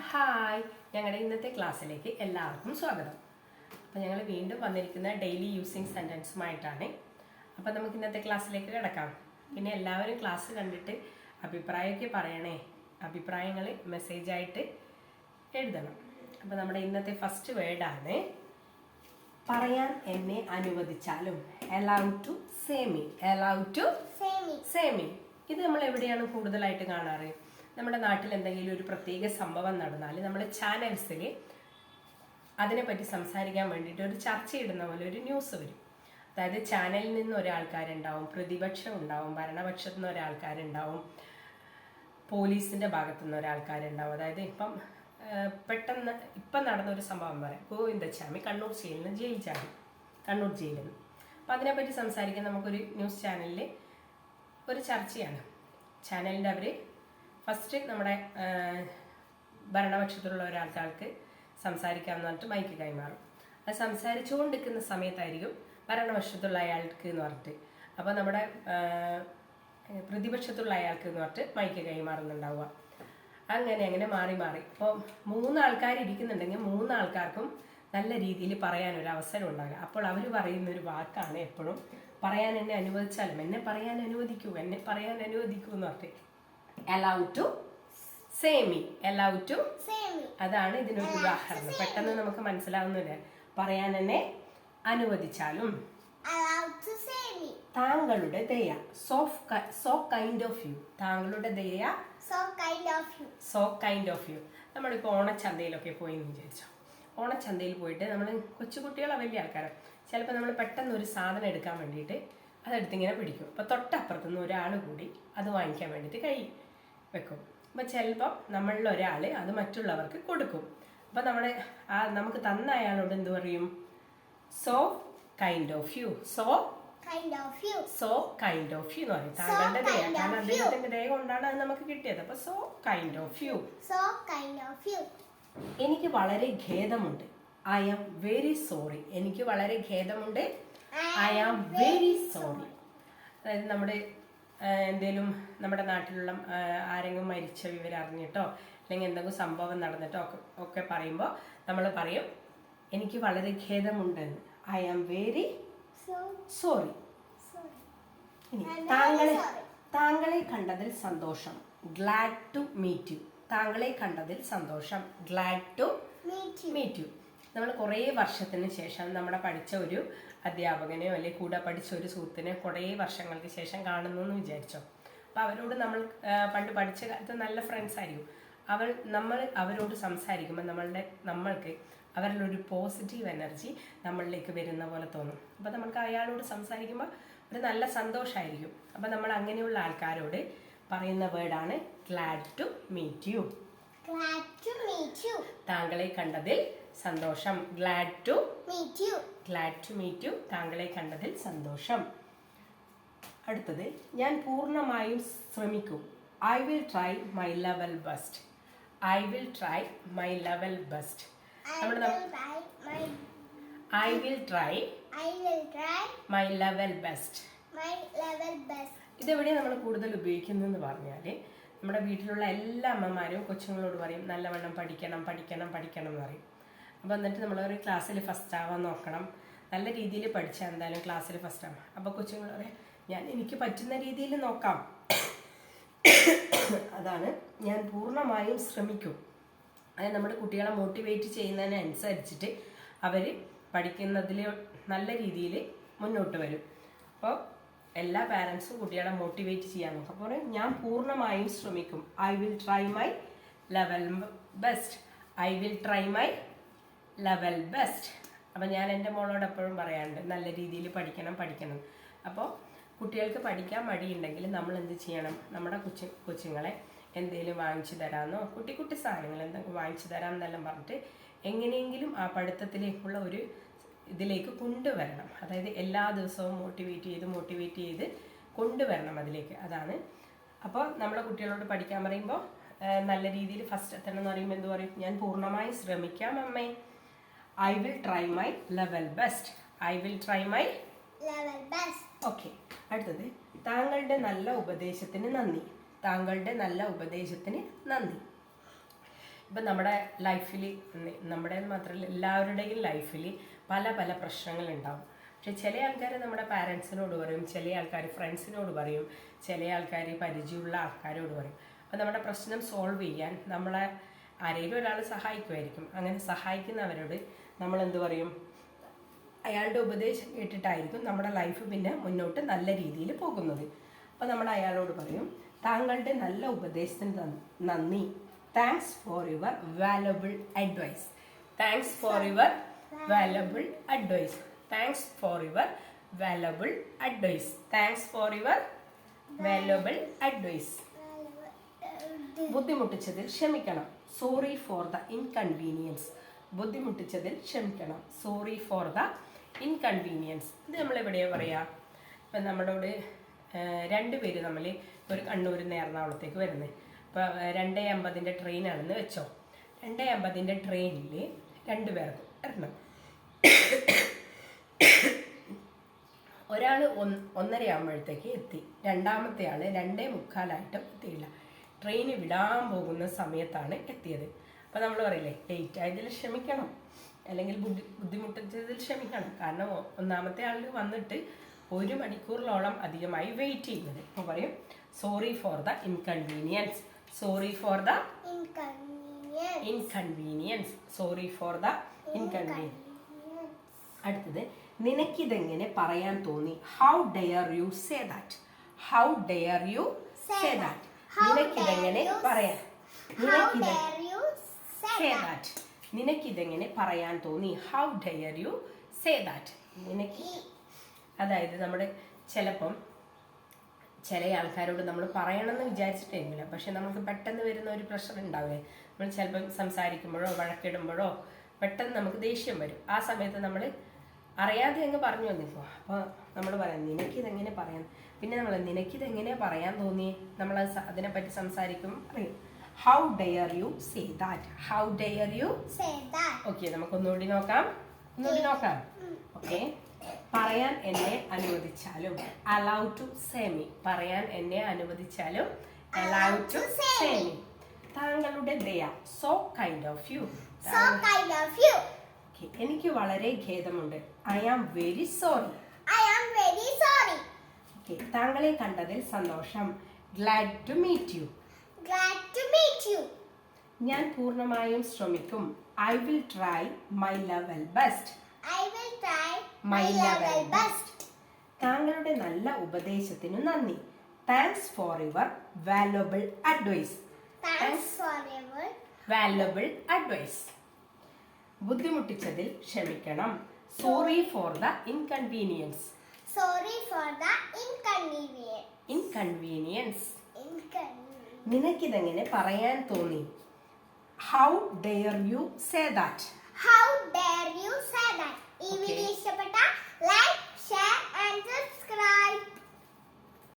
Hi, ഞങ്ങളുടെ ഇന്നത്തെ ക്ലാസ്സിലേക്ക് എല്ലാവർക്കും സ്വാഗതം. അപ്പോൾ ഞങ്ങൾ വീണ്ടും വന്നിരിക്കുന്ന ഡെയിലി യൂസിങ് സെൻറ്റൻസുമായിട്ടാണ്. അപ്പോൾ നമുക്ക് ഇന്നത്തെ ക്ലാസ്സിലേക്ക് കിടക്കാം. പിന്നെ എല്ലാവരും ക്ലാസ് കണ്ടിട്ട് അഭിപ്രായമൊക്കെ പറയണേ. അഭിപ്രായങ്ങൾ മെസ്സേജായിട്ട് എഴുതണം. അപ്പോൾ നമ്മുടെ ഇന്നത്തെ ഫസ്റ്റ് വേർഡാണ് പറയാൻ എന്നെ അനുവദിച്ചാലും. allow to say me. allow to say me. ഇത് നമ്മൾ എവിടെയാണ് കൂടുതലായിട്ട് കാണാറ്? നമ്മുടെ നാട്ടിൽ എന്തെങ്കിലും ഒരു പ്രത്യേക സംഭവം നടന്നാൽ നമ്മൾ ചാനൽസിൽ അതിനെപ്പറ്റി സംസാരിക്കാൻ വേണ്ടിയിട്ട് ഒരു ചർച്ച ഇടുന്ന പോലെ ഒരു ന്യൂസ് വരും. അതായത് ചാനലിൽ നിന്ന് ഒരാൾക്കാരുണ്ടാവും, പ്രതിപക്ഷം ഉണ്ടാവും, ഭരണപക്ഷത്തു നിന്ന് ഒരാൾക്കാരുണ്ടാവും, പോലീസിൻ്റെ ഭാഗത്തു നിന്ന് ഒരാൾക്കാരുണ്ടാവും. അതായത് പെട്ടെന്ന് നടന്നൊരു സംഭവം പറയാം. ഗോവിന്ദച്ചാമി കണ്ണൂർ ജയിലിൽ നിന്ന് ജയിൽ ചാടി, കണ്ണൂർ ജയിലിൽ നിന്ന്. അപ്പം അതിനെപ്പറ്റി സംസാരിക്കാൻ നമുക്കൊരു ന്യൂസ് ചാനലിൽ ഒരു ചർച്ചയാണ്. ചാനലിൻ്റെ അവർ ഫസ്റ്റ് നമ്മുടെ ഭരണപക്ഷത്തുള്ള ഒരാൾക്കാർക്ക് സംസാരിക്കാമെന്ന് പറഞ്ഞിട്ട് മൈക്ക് കൈമാറും. അത് സംസാരിച്ചുകൊണ്ടിരിക്കുന്ന സമയത്തായിരിക്കും ഭരണപക്ഷത്തുള്ള അയാൾക്ക് എന്ന് പറഞ്ഞിട്ട്, അപ്പോൾ നമ്മുടെ പ്രതിപക്ഷത്തുള്ള അയാൾക്ക് എന്ന് പറഞ്ഞിട്ട് മൈക്ക് കൈമാറുന്നുണ്ടാവുക. അങ്ങനെ മാറി ഇപ്പോൾ 3 ആൾക്കാർ ഇരിക്കുന്നുണ്ടെങ്കിൽ 3 ആൾക്കാർക്കും നല്ല രീതിയിൽ പറയാനൊരു അവസരം ഉണ്ടാകുക. അപ്പോൾ അവർ പറയുന്നൊരു വാക്കാണ് എപ്പോഴും പറയാൻ എന്നെ അനുവദിച്ചാലും, എന്നെ പറയാൻ അനുവദിക്കൂ എന്ന് പറഞ്ഞിട്ട് allow to say me. allow to say me. അതാണ് ഇതിനൊരു ഉദാഹരണം. പെട്ടെന്ന് നമുക്ക് മനസ്സിലാവുന്നില്ല. പറയാൻ എന്നെ അനുവദിച്ചാലും. allow to say me. താങ്കളുടെ ദയ. so kind of you. താങ്കളുടെ ദയ. so kind of you. നമ്മളിപ്പോൾ ഓണച്ചന്തയിലൊക്കെ പോയി എന്ന് വിചാരിച്ചോ. ഓണച്ചന്തയിൽ പോയിട്ട് നമ്മൾ കൊച്ചുകുട്ടികളോ വലിയ ആൾക്കാരോ ചിലപ്പോൾ നമ്മൾ പെട്ടെന്ന് ഒരു സാധനം എടുക്കാൻ വേണ്ടിയിട്ട് അതെടുത്തിങ്ങനെ പിടിക്കും. അപ്പോൾ തൊട്ടപ്പുറത്തുനിന്ന് ഒരാൾ കൂടി അത് വാങ്ങിക്കാൻ വേണ്ടിയിട്ട് കൈ വെക്കും. അപ്പോൾ ചിലപ്പം നമ്മളിൽ ഒരാൾ അത് മറ്റുള്ളവർക്ക് കൊടുക്കും. അപ്പോൾ നമുക്ക് തന്ന അയാളോട് എന്ത് പറയും? So kind of you. So kind of you എന്ന് പറയും. താങ്കളുടെ ദയ. കാരണം അദ്ദേഹത്തിന്റെ ദയ കൊണ്ടാണ് അത് നമുക്ക് കിട്ടിയത്. അപ്പോൾ സോ കൈൻഡ് ഓഫ് യു. എനിക്ക് വളരെ ഖേദമുണ്ട്. I am very sorry. എനിക്ക് വളരെ ഖേദമുണ്ട്. I am very sorry. അതായത് എന്തേലും നമ്മുടെ നാട്ടിലുള്ള ആരെങ്കിലും മരിച്ച വിവരം അറിഞ്ഞിട്ടോ അല്ലെങ്കിൽ എന്തെങ്കിലും സംഭവം നടന്നിട്ടോ ഒക്കെ പറയുമ്പോൾ നമ്മൾ പറയും എനിക്ക് വളരെ ഖേദമുണ്ടെന്ന്. I am very sorry. ഇനി താങ്കളെ കണ്ടതിൽ സന്തോഷം. Glad to meet you. താങ്കളെ കണ്ടതിൽ സന്തോഷം. Glad to meet you. നമ്മൾ കുറേ വർഷത്തിന് ശേഷം നമ്മുടെ പഠിച്ച ഒരു അധ്യാപകനെയോ അല്ലെങ്കിൽ കൂടെ പഠിച്ച ഒരു സുഹൃത്തിനെ കുറേ വർഷങ്ങൾക്ക് ശേഷം കാണുന്നു എന്ന് വിചാരിച്ചോ. അപ്പോൾ അവരോട് നമ്മൾ പണ്ട് പഠിച്ച കാലത്ത് നല്ല ഫ്രണ്ട്സ് ആയിരിക്കും. നമ്മൾ അവരോട് സംസാരിക്കുമ്പോൾ നമ്മൾക്ക് അവരിലൊരു പോസിറ്റീവ് എനർജി നമ്മളിലേക്ക് വരുന്ന പോലെ തോന്നും. അപ്പോൾ നമുക്ക് അയാളോട് സംസാരിക്കുമ്പോൾ ഒരു നല്ല സന്തോഷമായിരിക്കും. അപ്പോൾ നമ്മൾ അങ്ങനെയുള്ള ആൾക്കാരോട് പറയുന്ന വേർഡാണ് ഗ്ലാഡ് ടു മീറ്റ് യു. താങ്കളെ കണ്ടതിൽ സന്തോഷം. Glad to meet you. താങ്കളെ കണ്ടതിൽ സന്തോഷം. അടുത്തത് ഞാൻ പൂർണ്ണമായും ശ്രമിക്കും. I will try my level best. I will try my level best. I will try my level best. ഇതെവിടെയാണ് നമ്മൾ കൂടുതൽ ഉപയോഗിക്കുന്നതെന്ന് പറഞ്ഞാൽ നമ്മുടെ വീട്ടിലുള്ള എല്ലാ അമ്മമാരും കൊച്ചുങ്ങളോട് പറയും നല്ലവണ്ണം പഠിക്കണം എന്ന് പറയും. അപ്പോൾ എന്നിട്ട് നമ്മളൊരു ക്ലാസ്സിൽ ഫസ്റ്റ് ആവാൻ നോക്കണം. നല്ല രീതിയിൽ പഠിച്ചാൽ എന്തായാലും ക്ലാസ്സിൽ ഫസ്റ്റ് ആവാം. അപ്പോൾ കൊച്ചുങ്ങൾ പറയും എനിക്ക് പറ്റുന്ന രീതിയിൽ നോക്കാം. അതാണ് ഞാൻ പൂർണ്ണമായും ശ്രമിക്കും. അതായത് നമ്മുടെ കുട്ടികളെ മോട്ടിവേറ്റ് ചെയ്യുന്നതിനനുസരിച്ചിട്ട് അവർ പഠിക്കുന്നതിൽ നല്ല രീതിയിൽ മുന്നോട്ട് വരും. അപ്പോൾ എല്ലാ പാരൻസും കുട്ടികളെ മോട്ടിവേറ്റ് ചെയ്യാൻ നോക്കും. അപ്പോൾ ഞാൻ പൂർണ്ണമായും ശ്രമിക്കും. I will try my level best. I will try my level best. അപ്പോൾ ഞാൻ എൻ്റെ മോളോട് എപ്പോഴും പറയാറുണ്ട് നല്ല രീതിയിൽ പഠിക്കണം. അപ്പോൾ കുട്ടികൾക്ക് പഠിക്കാൻ മടിയുണ്ടെങ്കിൽ നമ്മൾ എന്ത് ചെയ്യണം? നമ്മുടെ കൊച്ചുങ്ങളെ എന്തെങ്കിലും വാങ്ങിച്ചു തരാമെന്നോ കുട്ടി സാധനങ്ങൾ എന്തെങ്കിലും വാങ്ങിച്ചു തരാമെന്നെല്ലാം പറഞ്ഞിട്ട് എങ്ങനെയെങ്കിലും ആ പഠിത്തത്തിലേക്കുള്ള ഒരു ഇതിലേക്ക് കൊണ്ടുവരണം. അതായത് എല്ലാ ദിവസവും മോട്ടിവേറ്റ് ചെയ്ത് കൊണ്ടുവരണം അതിലേക്ക്. അതാണ്. അപ്പോൾ നമ്മളെ കുട്ടികളോട് പഠിക്കാൻ പറയുമ്പോൾ നല്ല രീതിയിൽ ഫസ്റ്റ് എത്തണം എന്ന് പറയുമ്പോൾ എന്ത് പറയും? ഞാൻ പൂർണ്ണമായി ശ്രമിക്കാം അമ്മേ. I will try my level best. I will try my level best. Okay. അടുത്തത് താങ്കളുടെ നല്ല ഉപദേശത്തിന് നന്ദി. താങ്കളുടെ നല്ല ഉപദേശത്തിന് നന്ദി. ഇപ്പം നമ്മുടെ ലൈഫിൽ, നമ്മുടെ മാത്രമല്ല എല്ലാവരുടെയും ലൈഫിൽ പല പല പ്രശ്നങ്ങളുണ്ടാവും. പക്ഷെ ചില ആൾക്കാർ നമ്മുടെ പാരൻസിനോട് പറയും, ചില ആൾക്കാർ ഫ്രണ്ട്സിനോട് പറയും, ചില ആൾക്കാർ പരിചയമുള്ള ആൾക്കാരോട് പറയും. അപ്പം നമ്മുടെ പ്രശ്നം സോൾവ് ചെയ്യാൻ നമ്മളെ ആരെങ്കിലും ഒരാൾ സഹായിക്കുമായിരിക്കും. അങ്ങനെ സഹായിക്കുന്നവരോട് നമ്മൾ എന്ത് പറയും? അയാളുടെ ഉപദേശം കേട്ടിട്ടായിരിക്കും നമ്മുടെ ലൈഫ് പിന്നെ മുന്നോട്ട് നല്ല രീതിയിൽ പോകുന്നത്. അപ്പോൾ നമ്മൾ അയാളോട് പറയും, താങ്കളുടെ നല്ല ഉപദേശത്തിന് നന്ദി. Thanks for your valuable advice. Thanks for your valuable advice. Thanks for your valuable advice. Thanks for your valuable advice. ബുദ്ധിമുട്ടിച്ചതിൽ ക്ഷമിക്കണം. Sorry for the inconvenience. ബുദ്ധിമുട്ടിച്ചതിൽ ക്ഷമിക്കണം. Sorry for the inconvenience. ഇത് നമ്മളെവിടെയാണ് പറയുക? ഇപ്പം നമ്മളോട് രണ്ടുപേര് നമ്മൾ ഒരു കണ്ണൂരിൽ നിന്ന് എറണാകുളത്തേക്ക് വരുന്നത്. അപ്പോൾ 2:50 ട്രെയിനാണെന്ന് വെച്ചോ. 2:50 ട്രെയിനിൽ 2 പേർക്ക് വരണം. ഒരാൾ 1:30 ആകുമ്പോഴത്തേക്ക് എത്തി, രണ്ടാമത്തെ ആൾ 2:45 എത്തിയില്ല. ട്രെയിൻ വിടാൻ പോകുന്ന സമയത്താണ് എത്തിയത്. അപ്പോൾ നമ്മൾ പറയില്ലേ, ലേറ്റ് ആയതിൽ ക്ഷമിക്കണം, അല്ലെങ്കിൽ ബുദ്ധിമുട്ടിച്ചതിൽ ക്ഷമിക്കണം. കാരണം ഒന്നാമത്തെ ആൾ വന്നിട്ട് 1 മണിക്കൂറിലോളം അധികമായി വെയിറ്റ് ചെയ്യുന്നത്. അപ്പോൾ പറയും sorry for the inconvenience. Sorry for the inconvenience. Sorry for the inconvenience. അടുത്തത്, നിനക്കിതെങ്ങനെ പറയാൻ തോന്നി? How dare you say that. How dare you say that. നിനക്കിതെങ്ങനെ പറയാൻ, നിനക്കിതെങ്ങനെ പറയാൻ തോന്നി? How dare you say that. നിനക്ക്, അതായത് നമ്മുടെ ചിലപ്പം ചില ആൾക്കാരോട് നമ്മൾ പറയണമെന്ന് വിചാരിച്ചിട്ടില്ല, പക്ഷെ നമുക്ക് പെട്ടെന്ന് വരുന്ന ഒരു പ്രഷർ ഉണ്ടാവില്ലേ? നമ്മൾ ചിലപ്പം സംസാരിക്കുമ്പോഴോ വഴക്കിടുമ്പോഴോ പെട്ടെന്ന് നമുക്ക് ദേഷ്യം വരും. ആ സമയത്ത് നമ്മൾ അറിയാതെ അങ്ങ് പറഞ്ഞു വന്നിപ്പോൾ. അപ്പോൾ നമ്മൾ പറയാം, നിനക്കിതെങ്ങനെ പറയാൻ. പിന്നെ നമ്മൾ നിനക്കിതെങ്ങനെ പറയാൻ തോന്നി, നമ്മൾ അതിനെപ്പറ്റി സംസാരിക്കുമ്പോൾ പറയും how dare you say that. How dare you say that. Okay, നമുക്കൊന്നുകൂടി നോക്കാം. ഓക്കെ, പറയാൻ എന്നെ അനുവദിച്ചാലും. Allow to say me. പറയാൻ എന്നെ അനുവദിച്ചാലും അലൗ ടു സേ മീ. താങ്കളുടെ ദയ. So kind of you. എനിക്ക് വളരെ ഖേദമുണ്ട്. I am very sorry. താങ്കളെ കണ്ടതിൽ സന്തോഷം. Glad to meet you. ഞാൻ പൂർണ്ണമായും ശ്രമിക്കും. I will try my level best. താങ്കളുടെ നല്ല ഉപദേശത്തിനു നന്ദി. Thanks for your valuable advice. Valuable advice. ബുദ്ധിമുട്ടിച്ചതിൽ ക്ഷമിക്കണം. Sorry for the inconvenience. Inconvenience. നിനക്കിതെങ്ങനെ പറയാൻ തോന്നി? How dare you say that.